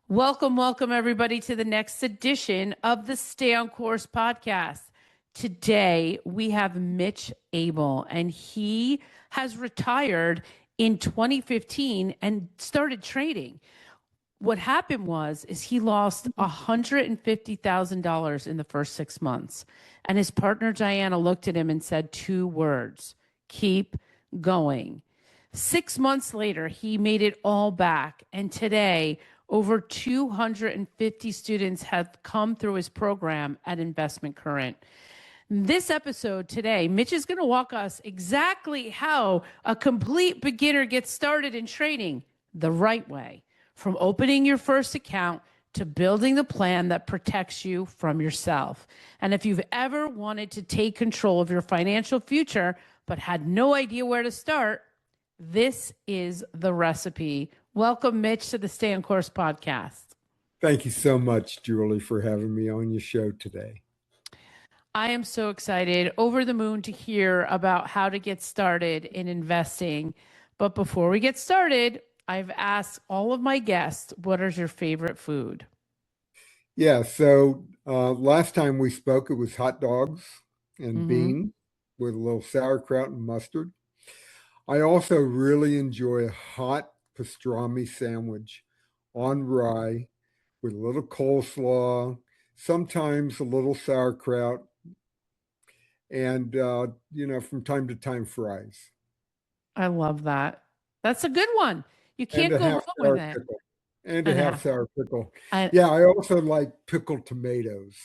Welcome, welcome everybody to the next edition of the Stay on Course podcast. Today we have Mitch Abel, and he has retired in 2015 and started trading. What happened is he lost $150,000 in the first 6 months. And his partner Diana looked at him and said 2 words: keep going. 6 months later, he made it all back. And today, over 250 students have come through his program at Investment Current. This episode today, Mitch is going to walk us exactly how a complete beginner gets started in trading the right way, from opening your first account to building the plan that protects you from yourself. And if you've ever wanted to take control of your financial future but had no idea where to start, this is the recipe. Welcome, Mitch, to the Stay on Course podcast. Thank you so much, Julie, for having me on your show today. I am so excited, over the moon to hear about how to get started in investing. But before we get started, I've asked all of my guests, what is your favorite food? Yeah, so last time we spoke, it was hot dogs and beans with a little sauerkraut and mustard. I also really enjoy a hot pastrami sandwich on rye with a little coleslaw, sometimes a little sauerkraut, and, from time to time, fries. I love that. That's a good one. You And can't a go half wrong sour with it. pickle. And a half sour pickle. I, Yeah, I also like pickled tomatoes.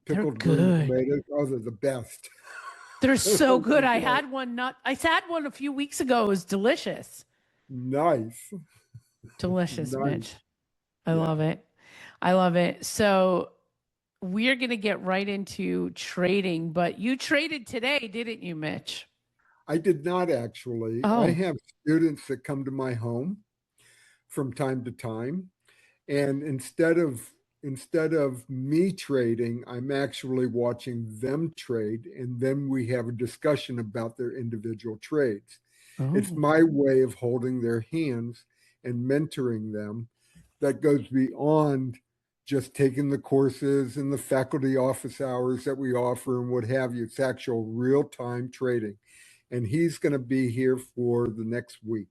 they're Pickled green good. tomatoes. Oh, they're the best. They're so good. I had one a few weeks ago. It was delicious. Nice. Delicious, Nice. Mitch. I Yeah. love it. I love it. So we're going to get right into trading, but you traded today, didn't you, Mitch? I did not actually. I have students that come to my home from time to time, and instead of me trading, I'm actually watching them trade, and then we have a discussion about their individual trades. It's my way of holding their hands and mentoring them that goes beyond just taking the courses and the faculty office hours that we offer and what have you. It's actual real-time trading. And he's going to be here for the next week.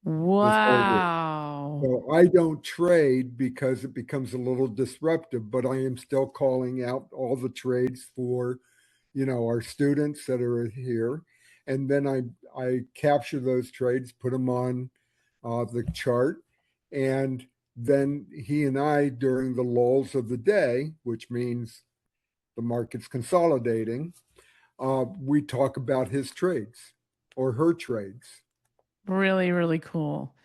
Wow. So I don't trade because it becomes a little disruptive, but I am still calling out all the trades for, our students that are here. And then I capture those trades, put them on the chart, and then he and I, during the lulls of the day, which means the market's consolidating, we talk about his trades or her trades. Really, really cool.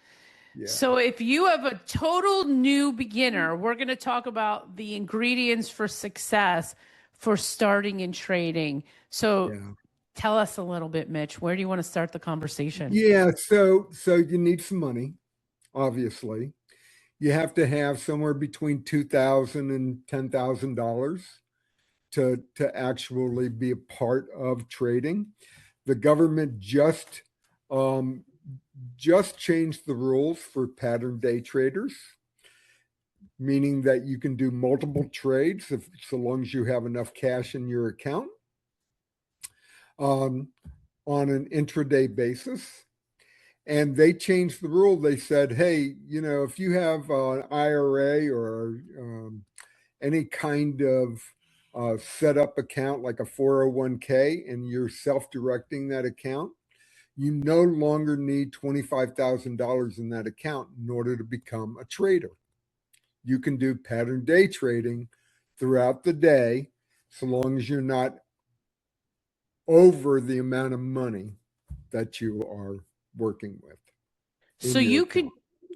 Yeah. So if you have a total new beginner, we're going to talk about the ingredients for success for starting in trading. So tell us a little bit, Mitch. Where do you want to start the conversation? Yeah, so you need some money, obviously. You have to have somewhere between $2,000 and $10,000 to actually be a part of trading. The government just changed the rules for pattern day traders, meaning that you can do multiple trades so long as you have enough cash in your account on an intraday basis. And they changed the rule. They said, hey, if you have an IRA or any kind of set up account like a 401k and you're self-directing that account, you no longer need $25,000 in that account in order to become a trader. You can do pattern day trading throughout the day so long as you're not over the amount of money that you are working with. So you could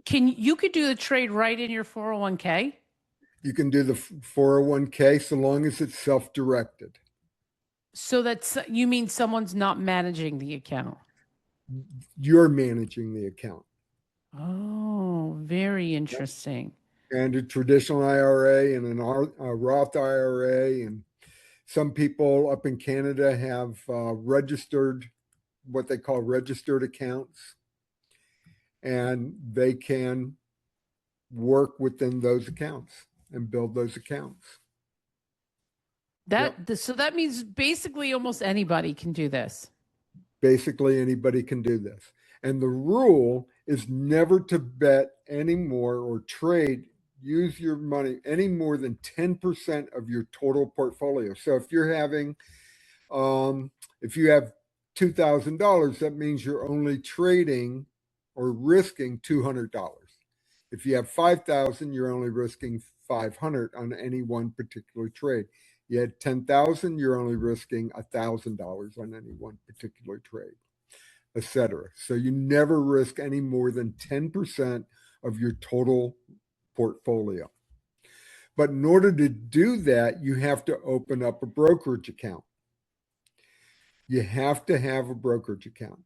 do the trade right in your 401k? You can do the 401k so long as it's self-directed. So you mean someone's not managing the account? You're managing the account. Oh, very interesting. And a traditional IRA and a Roth IRA, and some people up in Canada have registered, what they call registered accounts, and they can work within those accounts and build those accounts. So that means basically almost anybody can do this. Basically anybody can do this. And the rule is never to bet any more or trade, use your money any more than 10% of your total portfolio. So if you're having, if you have $2,000, that means you're only trading or risking $200. If you have 5,000, you're only risking 500 on any one particular trade. You had 10,000, you're only risking $1,000 on any one particular trade, etc. So you never risk any more than 10% of your total portfolio. But in order to do that, you have to open up a brokerage account. You have to have a brokerage account.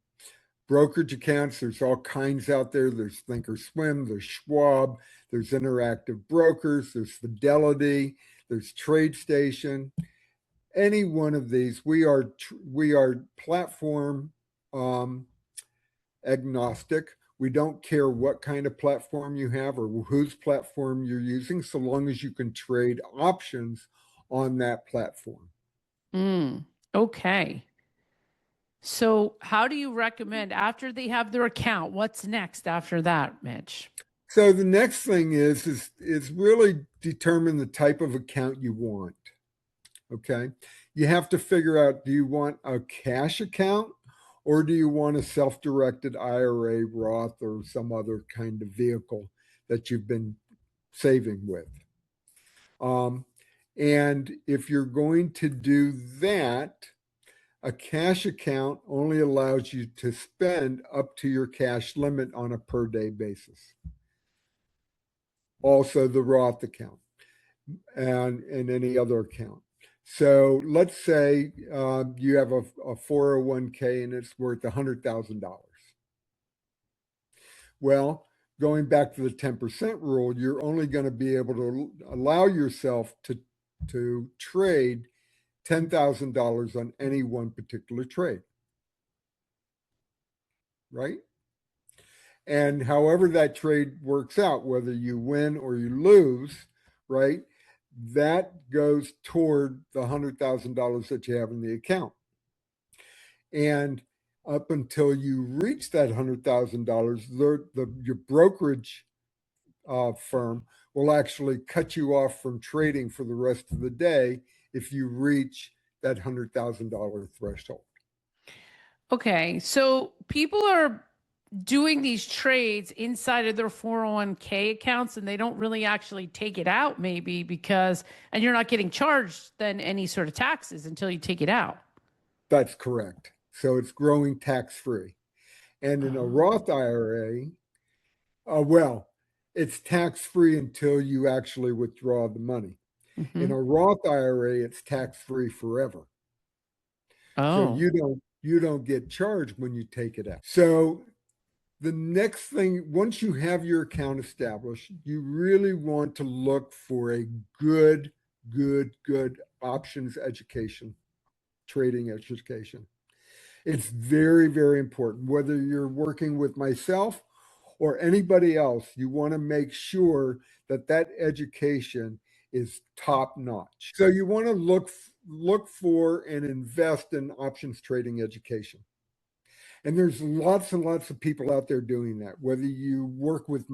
Brokerage accounts, there's all kinds out there. There's Thinkorswim, there's Schwab, there's Interactive Brokers, there's Fidelity, there's TradeStation. Any one of these, we are platform agnostic. We don't care what kind of platform you have or whose platform you're using, so long as you can trade options on that platform. Okay. So how do you recommend after they have their account, what's next after that, Mitch? So the next thing is really determine the type of account you want. Okay. You have to figure out, do you want a cash account or do you want a self-directed IRA, Roth, or some other kind of vehicle that you've been saving with? And if you're going to do that, a cash account only allows you to spend up to your cash limit on a per day basis. Also the Roth account and any other account. So let's say you have a 401k and it's worth $100,000. Well, going back to the 10% rule, you're only going to be able to allow yourself to trade $10,000 on any one particular trade. Right? And however that trade works out, whether you win or you lose, right, that goes toward the $100,000 that you have in the account. And up until you reach that $100,000, your brokerage firm will actually cut you off from trading for the rest of the day if you reach that $100,000 threshold. Okay, so people are doing these trades inside of their 401k accounts and they don't really actually take it out, maybe because, and you're not getting charged then any sort of taxes until you take it out. That's correct. So it's growing tax-free. And in a Roth IRA, well, it's tax-free until you actually withdraw the money. Mm-hmm. In a Roth IRA, it's tax-free forever. So you don't get charged when you take it out. So the next thing, once you have your account established, you really want to look for a good options education, trading education. It's very, very important. Whether you're working with myself or anybody else, you want to make sure that education is top notch. So you want to look for and invest in options trading education. And there's lots and lots of people out there doing that. Whether you work with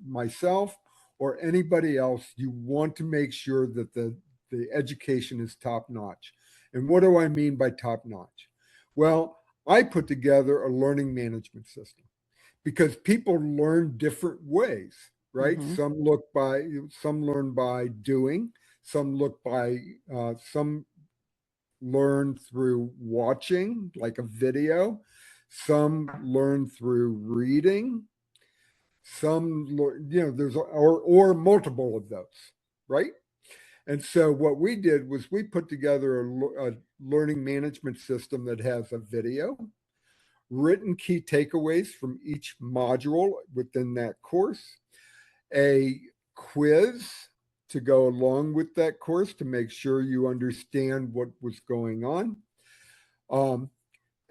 myself or anybody else, you want to make sure that the education is top notch. And what do I mean by top notch? Well, I put together a learning management system because people learn different ways, right? Mm-hmm. Some learn by doing, some learn through watching, like a video. Some learn through reading. Some, there's or multiple of those, right? And so what we did was we put together a learning management system that has a video, written key takeaways from each module within that course, a quiz to go along with that course to make sure you understand what was going on,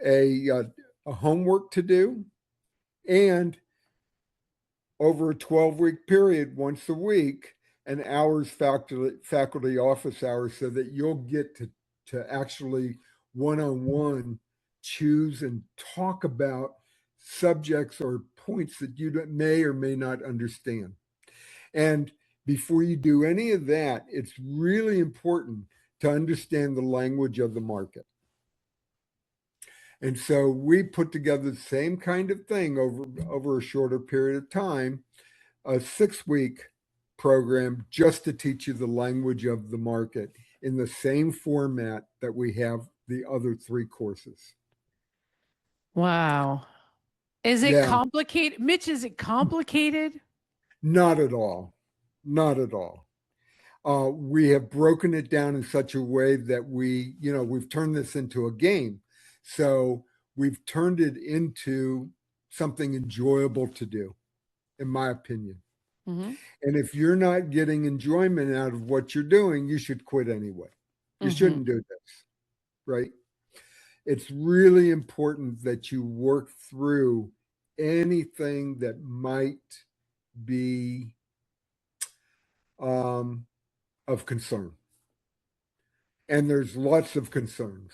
a homework to do, and over a 12-week period, once a week, and hours faculty office hours, so that you'll get to actually one-on-one choose and talk about subjects or points that you may or may not understand. And before you do any of that, it's really important to understand the language of the market. And so we put together the same kind of thing over a shorter period of time, a 6-week program just to teach you the language of the market in the same format that we have the other 3 courses. Wow. Is it Yeah, complicated? Mitch, is it complicated? not at all. Not at all. We have broken it down in such a way that we've turned this into a game. So we've turned it into something enjoyable to do, in my opinion. Mm-hmm. And if you're not getting enjoyment out of what you're doing, you should quit anyway. You Mm-hmm. shouldn't do this, right? It's really important that you work through anything that might be of concern. And there's lots of concerns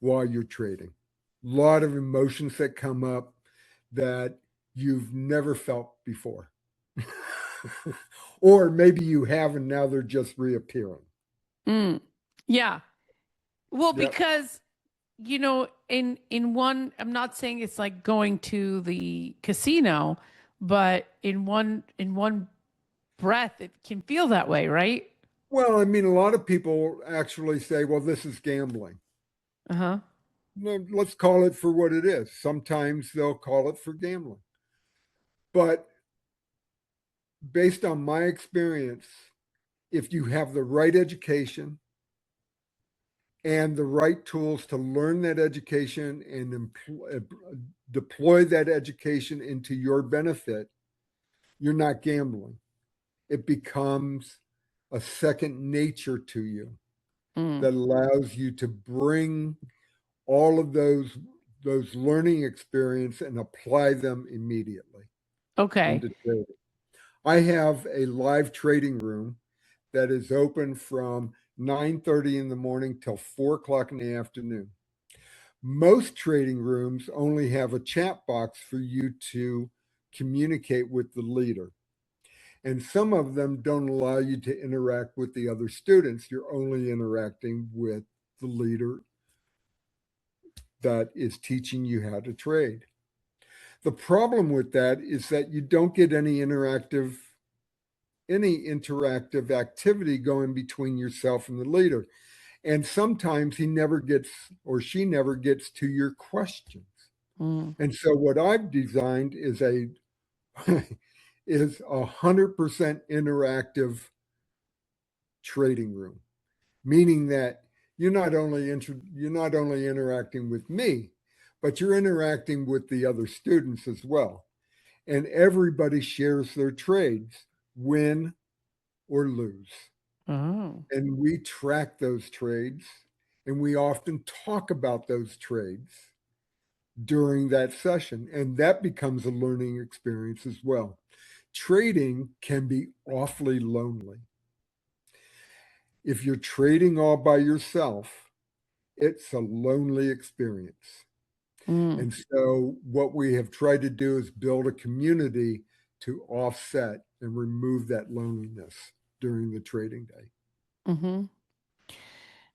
while you're trading. A lot of emotions that come up that you've never felt before. Or maybe you have and now they're just reappearing. Mm. Yeah. Well, Yep. because in one, I'm not saying it's like going to the casino, but in one breath, it can feel that way, right? Well, I mean, a lot of people actually say, well, this is gambling. Uh-huh. No, let's call it for what it is. Sometimes they'll call it for gambling. But based on my experience, if you have the right education and the right tools to learn that education and deploy that education into your benefit, you're not gambling. It becomes a second nature to you Mm. that allows you to bring all of those learning experience and apply them immediately Okay. into trading. I have a live trading room that is open from 9:30 in the morning till 4 o'clock in the afternoon. Most trading rooms only have a chat box for you to communicate with the leader. And some of them don't allow you to interact with the other students. You're only interacting with the leader that is teaching you how to trade. The problem with that is that you don't get any interactive activity going between yourself and the leader. And sometimes he never gets or she never gets to your questions. Mm. And so what I've designed is a is 100% interactive trading room, meaning that you're not only interacting with me, but you're interacting with the other students as well. And everybody shares their trades, win or lose. Oh. And we track those trades and we often talk about those trades during that session. And that becomes a learning experience as well. Trading can be awfully lonely. If you're trading all by yourself, it's a lonely experience. Mm. And so, what we have tried to do is build a community to offset and remove that loneliness during the trading day. Mm-hmm.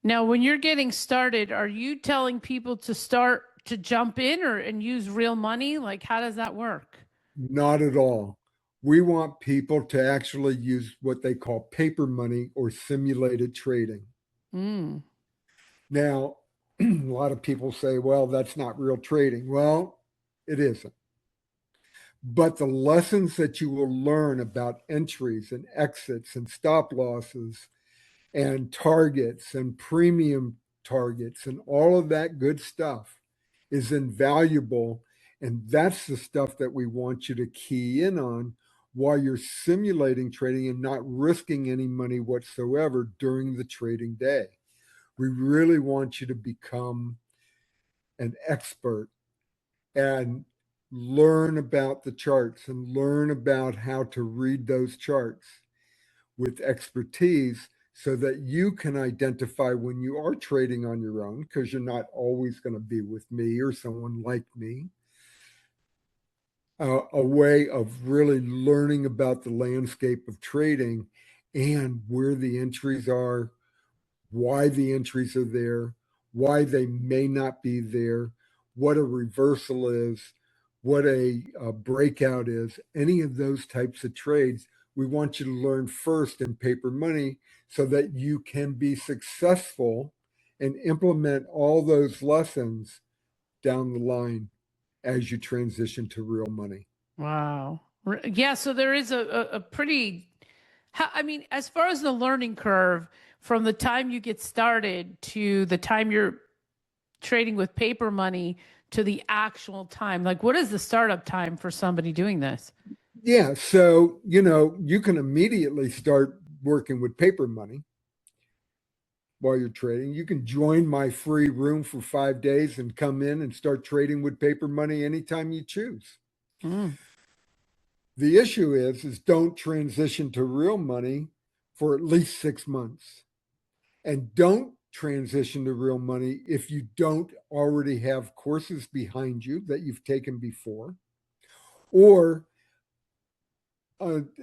Now, when you're getting started, are you telling people to start to jump in or and use real money? Like, how does that work? Not at all. We want people to actually use what they call paper money or simulated trading. Mm. Now, a lot of people say, well, that's not real trading. Well, it isn't. But the lessons that you will learn about entries and exits and stop losses and targets and premium targets and all of that good stuff is invaluable. And that's the stuff that we want you to key in on while you're simulating trading and not risking any money whatsoever during the trading day. We really want you to become an expert and learn about the charts and learn about how to read those charts with expertise so that you can identify when you are trading on your own, because you're not always going to be with me or someone like me, a way of really learning about the landscape of trading and where the entries are, why the entries are there, why they may not be there, what a reversal is, what a breakout is, any of those types of trades. We want you to learn first in paper money so that you can be successful and implement all those lessons down the line as you transition to real money. Wow. Yeah, so there is a pretty, I mean, as far as the learning curve, from the time you get started to the time you're trading with paper money to the actual time, like what is the startup time for somebody doing this? Yeah, so you can immediately start working with paper money while you're trading. You can join my free room for 5 days and come in and start trading with paper money anytime you choose. Mm. The issue is don't transition to real money for at least 6 months. And don't transition to real money if you don't already have courses behind you that you've taken before, or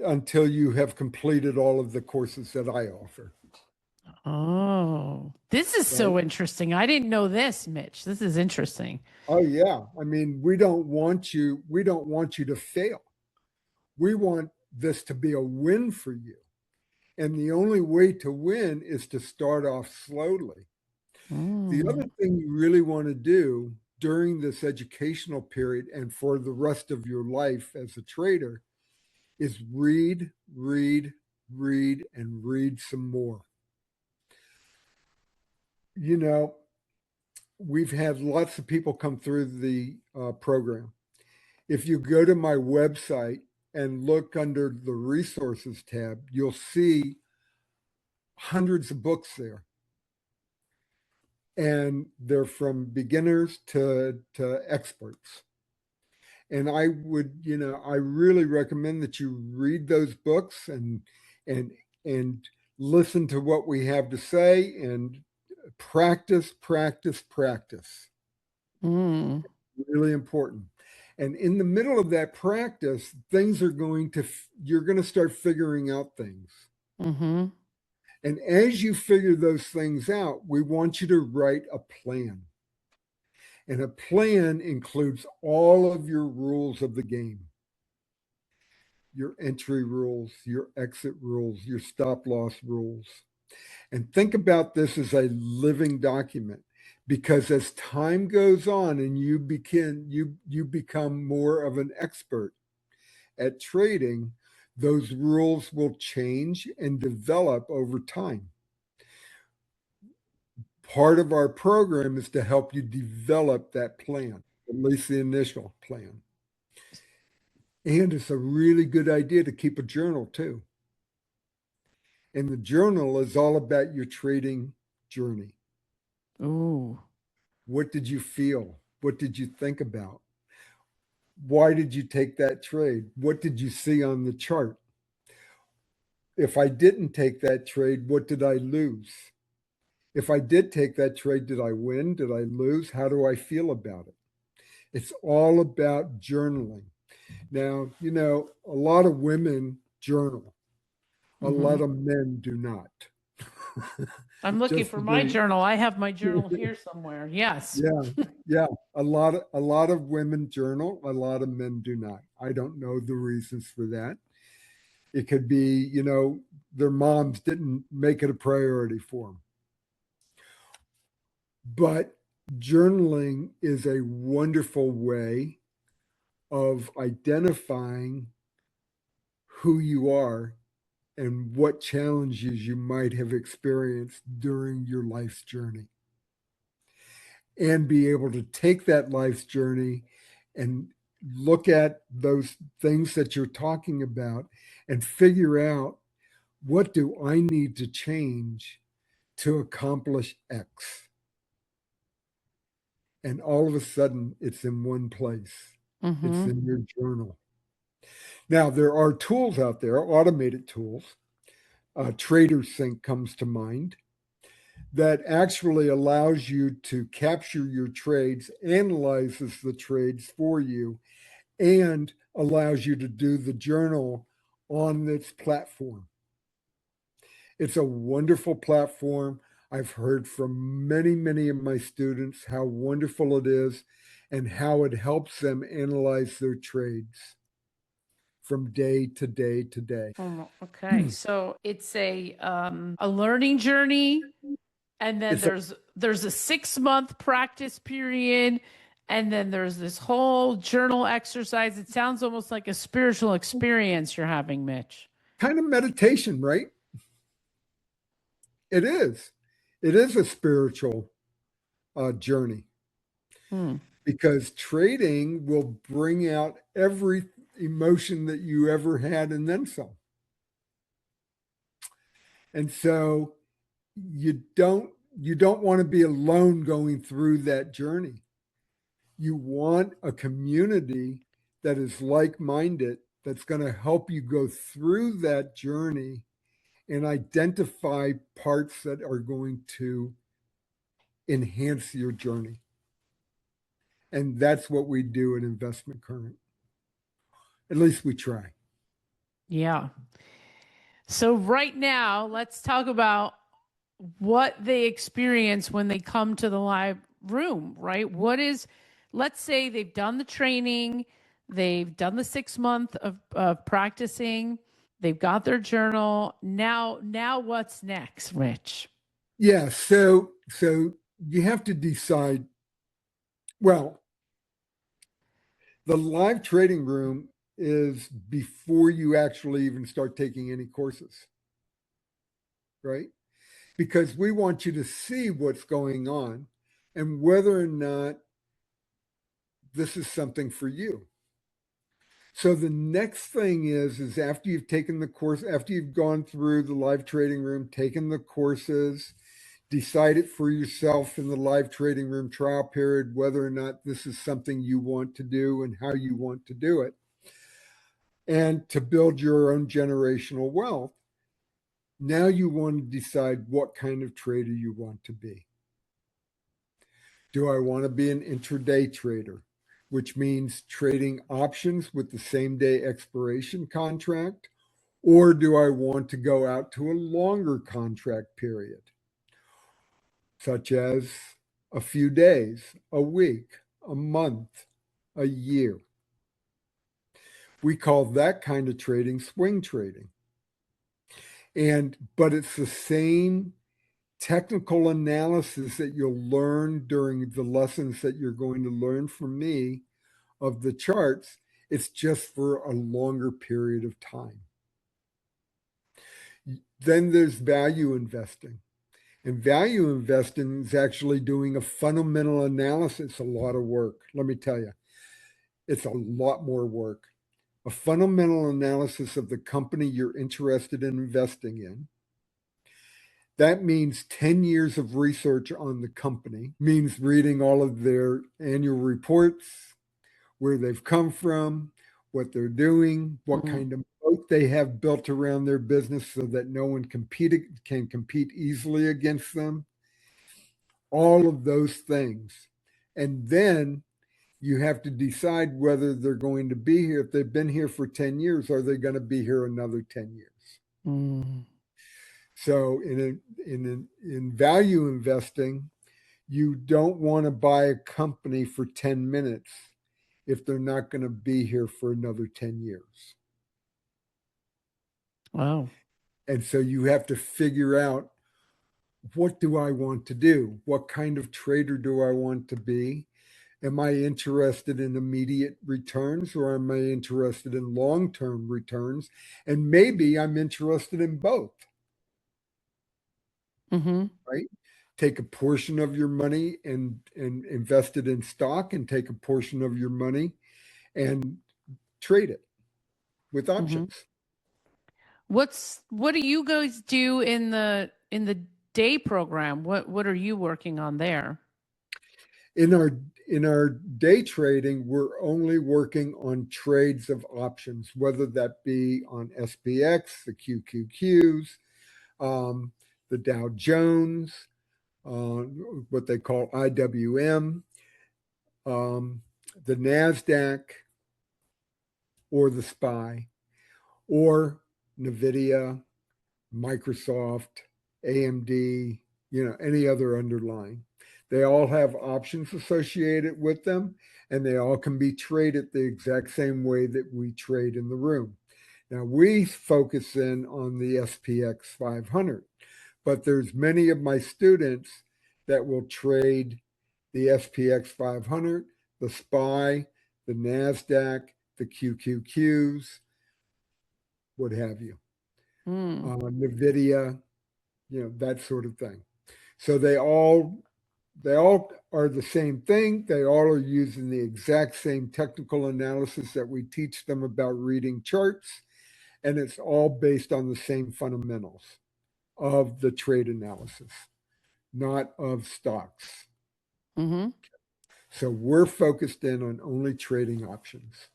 until you have completed all of the courses that I offer. Oh, this is Right? so interesting. I didn't know this, Mitch. This is interesting. Oh yeah. I mean, we don't want you to fail. We want this to be a win for you. And the only way to win is to start off slowly. The other Mm. thing you really want to do during this educational period and for the rest of your life as a trader is read, read, read, and read some more. You know, we've had lots of people come through the program. If you go to my website and look under the resources tab, you'll see hundreds of books there. And they're from beginners to experts. And I really recommend that you read those books and and listen to what we have to say and practice, practice, practice. Mm. Really important. And in the middle of that practice, you're going to start figuring out things. Mm-hmm. And as you figure those things out, we want you to write a plan. And a plan includes all of your rules of the game, your entry rules, your exit rules, your stop loss rules. And think about this as a living document, because as time goes on and you become more of an expert at trading, those rules will change and develop over time. Part of our program is to help you develop that plan, at least the initial plan. And it's a really good idea to keep a journal too. And the journal is all about your trading journey. Ooh. What did you feel? What did you think about? Why did you take that trade? What did you see on the chart? If I didn't take that trade, what did I lose? If I did take that trade, did I win? Did I lose? How do I feel about it? It's all about journaling. Now, a lot of women journal, a Mm-hmm. lot of men do not. I'm looking Just for to my be, journal. I have my journal here somewhere. Yes. yeah, yeah. A lot of women journal, a lot of men do not. I don't know the reasons for that. It could be, their moms didn't make it a priority for them. But journaling is a wonderful way of identifying who you are and what challenges you might have experienced during your life's journey, and be able to take that life's journey and look at those things that you're talking about and figure out, what do I need to change to accomplish X? And all of a sudden, it's in one place. It's in your journal. Now, there are tools out there, automated tools. Trader Sync comes to mind, that actually allows you to capture your trades, analyzes the trades for you, and allows you to do the journal on this platform. It's a wonderful platform. I've heard from many, many of my students how wonderful it is and how it helps them analyze their trades from day to day to day. Okay, so it's a learning journey, and then there's a 6-month practice period, and then there's this whole journal exercise. It sounds almost like a spiritual experience you're having, Mitch. Kind of meditation, right? It is. It is a spiritual journey because trading will bring out every emotion that you ever had and then some. And so you don't want to be alone going through that journey. You want a community that is like-minded, that's going to help you go through that journey and identify parts that are going to enhance your journey. And that's what we do at Investment Current. At least we try. Yeah. So right now, let's talk about what they experience when they come to the live room, right? Let's say they've done the training, they've done the 6 month of practicing, they've got their journal. Now what's next, Rich? Yeah. So you have to decide, well, the live trading room is before you actually even start taking any courses, right? Because we want you to see what's going on and whether or not this is something for you. So the next thing is after you've taken the course, after you've gone through the live trading room, taken the courses, decide it for yourself in the live trading room trial period, whether or not this is something you want to do and how you want to do it, and to build your own generational wealth. Now you want to decide what kind of trader you want to be. Do I want to be an intraday trader, which means trading options with the same day expiration contract? Or do I want to go out to a longer contract period, such as a few days, a week, a month, a year? We call that kind of trading swing trading. But it's the same technical analysis that you'll learn during the lessons that you're going to learn from me of the charts. It's just for a longer period of time. Then there's value investing. And value investing is actually doing a fundamental analysis, a lot of work. Let me tell you, it's a lot more work. A fundamental analysis of the company you're interested in investing in. That means 10 years of research on the company, means reading all of their annual reports, where they've come from, what they're doing, what kind of moat they have built around their business so that no one can compete easily against them. All of those things. And then you have to decide whether they're going to be here. If they've been here for 10 years, are they going to be here another 10 years? So in value investing, you don't want to buy a company for 10 minutes if they're not going to be here for another 10 years. Wow. And so you have to figure out, what do I want to do? What kind of trader do I want to be? Am I interested in immediate returns, or am I interested in long-term returns? And maybe I'm interested in both. Right? Take a portion of your money and invest it in stock, and take a portion of your money and trade it with options. What do you guys do in the day program? What are you working on there? In in our day trading, we're only working on trades of options, whether that be on SPX, the QQQs, the Dow Jones, what they call IWM, the NASDAQ, or the SPY, or NVIDIA, Microsoft, AMD, any other underlying. They all have options associated with them, and they all can be traded the exact same way that we trade in the room. Now, we focus in on the SPX 500, but there's many of my students that will trade the SPX 500, the SPY, the NASDAQ, the QQQs, what have you. NVIDIA, that sort of thing. So they all are the same thing. They all are using the exact same technical analysis that we teach them about reading charts. And it's all based on the same fundamentals of the trade analysis, not of stocks. Mm-hmm. So we're focused in on only trading options.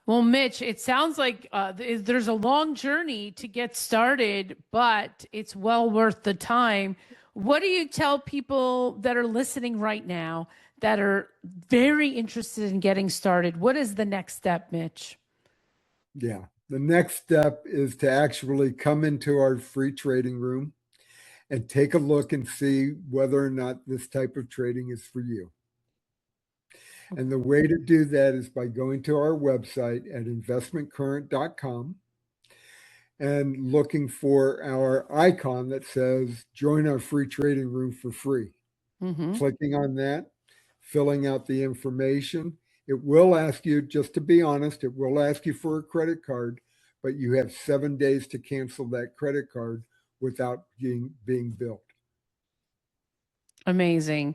Well, Mitch, it sounds like there's a long journey to get started, but it's well worth the time. What do you tell people that are listening right now that are very interested in getting started? What is the next step, Mitch? Yeah, the next step is to actually come into our free trading room and take a look and see whether or not this type of trading is for you. And the way to do that is by going to our website at investmentcurrent.com and looking for our icon that says join our free trading room for free. Clicking on that, filling out the information. It will ask you, just to be honest, it will ask you for a credit card, but you have 7 days to cancel that credit card without being billed. Amazing.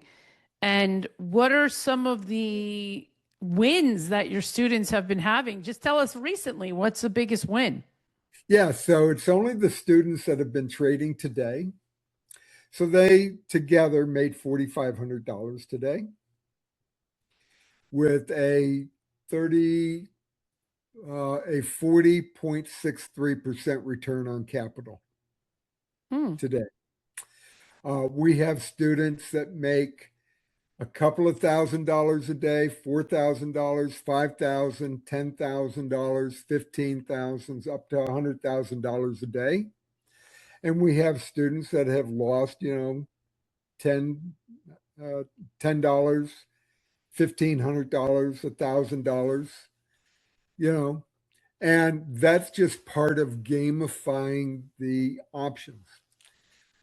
And what are some of the wins that your students have been having? Just tell us recently, what's the biggest win? Yeah, so it's only the students that have been trading today. So they together made $4,500 today with a 40.63% return on capital today. We have students that make a couple of $1,000s a day, $4,000, $5,000, $10,000, $15,000, up to $100,000 a day. And we have students that have lost, $10, $1,500, $1,000, and that's just part of gamifying the options.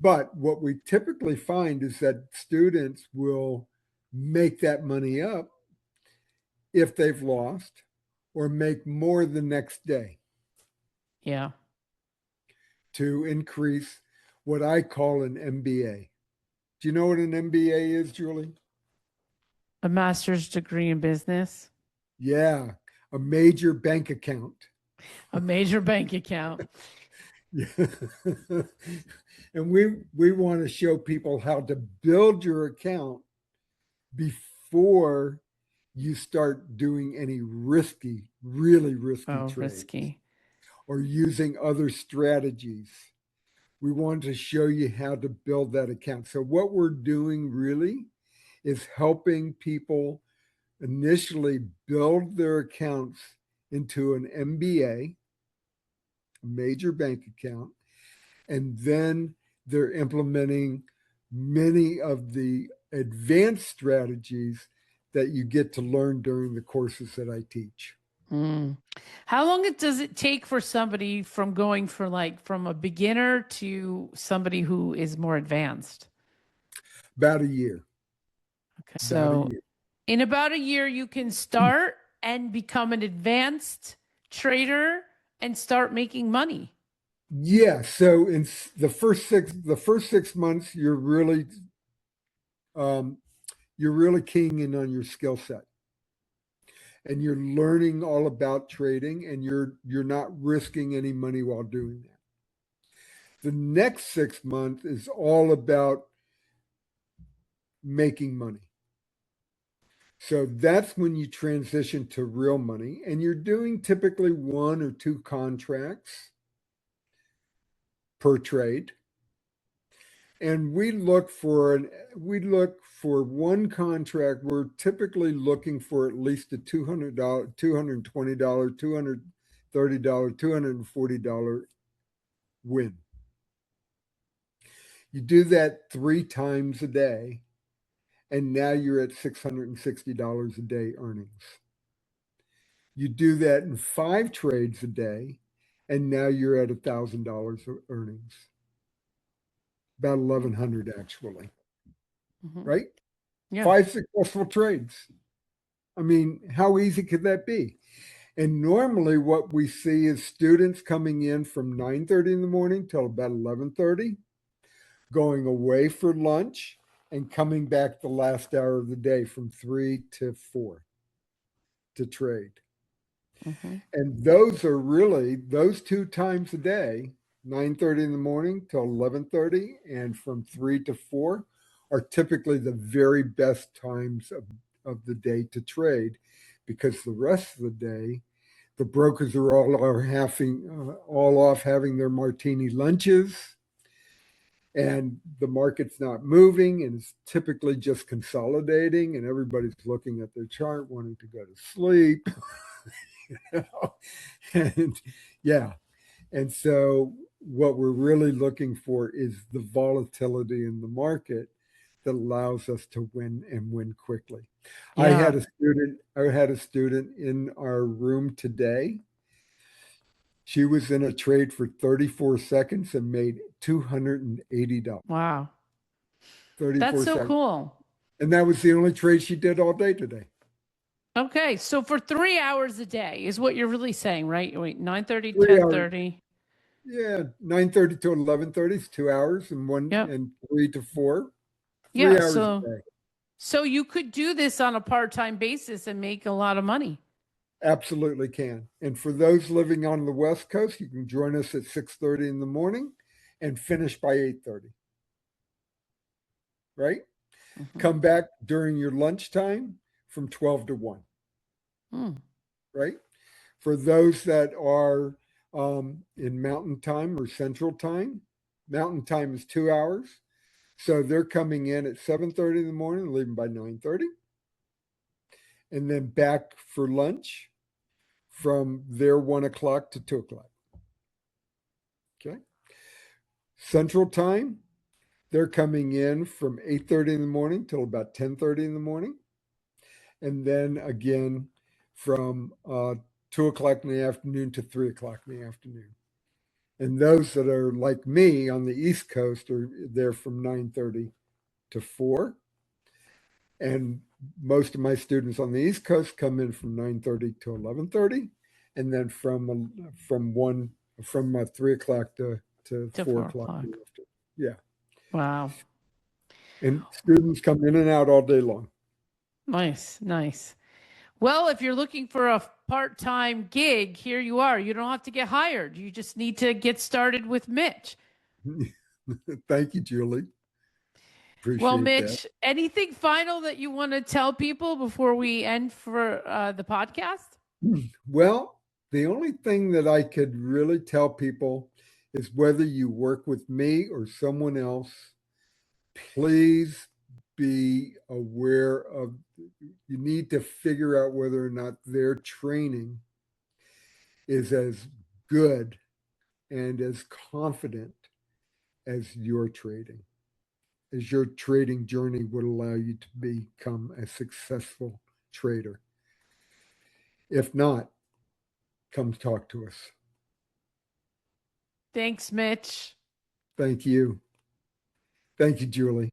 But what we typically find is that students will make that money up if they've lost or make more the next day. Yeah. To increase what I call an MBA. Do you know what an MBA is, Julie? A master's degree in business. Yeah, a major bank account. A major bank account. Yeah. And we want to show people how to build your account before you start doing any really risky trades. Risky. Or using other strategies. We want to show you how to build that account. So what we're doing really is helping people initially build their accounts into an MBA, a major bank account, and then they're implementing many of the advanced strategies that you get to learn during the courses that I teach. How long does it take for somebody from going from a beginner to somebody who is more advanced? About a year. Okay. So in about a year, you can start and become an advanced trader and start making money. Yeah. So in the first 6 months, you're really keying in on your skill set. And you're learning all about trading, and you're not risking any money while doing that. The next 6 months is all about making money. So that's when you transition to real money, and you're doing typically 1 or 2 contracts per trade. And we look for one contract. We're typically looking for at least a $200, $220, $230, $240 win. You do that 3 times a day, and now you're at $660 a day earnings. You do that in 5 trades a day, and now you're at $1,000 of earnings. About 1,100 actually, right? Yeah. 5 successful trades. I mean, how easy could that be? And normally what we see is students coming in from 9:30 in the morning till about 11:30, going away for lunch and coming back the last hour of the day from 3 to 4 to trade. And those are really those 2 times a day, 9:30 in the morning till 11:30 and from 3 to 4 are typically the very best times of the day to trade, because the rest of the day the brokers all off having their martini lunches, and the market's not moving, and it's typically just consolidating, and everybody's looking at their chart wanting to go to sleep. You know? And yeah, and so what we're really looking for is the volatility in the market that allows us to win and win quickly. Yeah. I had a student in our room today. She was in a trade for 34 seconds and made $280. Wow. 34 That's so seconds. cool. And that was the only trade she did all day today. Okay. So for 3 hours a day is what you're really saying, right? Wait, 9:30, 10:30. Yeah, 9:30 to 11:30 is 2 hours, and Yep. and 3 to 4, 3 Yeah. hours a day. So you could do this on a part-time basis and make a lot of money. Absolutely can. And for those living on the West Coast, you can join us at 6:30 in the morning and finish by 8:30. Right? Come back during your lunchtime from 12 to 1. Right? For those that are in Mountain Time or Central Time, Mountain Time is 2 hours. So they're coming in at 7:30 in the morning, leaving by 9:30. And then back for lunch from their 1 o'clock to 2 o'clock. Okay. Central Time, they're coming in from 8:30 in the morning till about 10:30 in the morning. And then again from 2 o'clock in the afternoon to 3 o'clock in the afternoon. And those that are like me on the East Coast are there from 9:30 to 4. And most of my students on the East Coast come in from 9:30 to 11:30, and then from 3 o'clock to 4 o'clock. Yeah. Wow. And students come in and out all day long. Nice, nice. Well, if you're looking for a part-time gig, here you are. You don't have to get hired. You just need to get started with Mitch. Thank you, Julie. Appreciate well, Mitch, that. Anything final that you want to tell people before we end for the podcast? Well, the only thing that I could really tell people is whether you work with me or someone else, please be aware of, you need to figure out whether or not their training is as good and as confident as your trading, as your trading journey would allow you to become a successful trader. If not, come talk to us. Thanks, Mitch. Thank you. Thank you, Julie.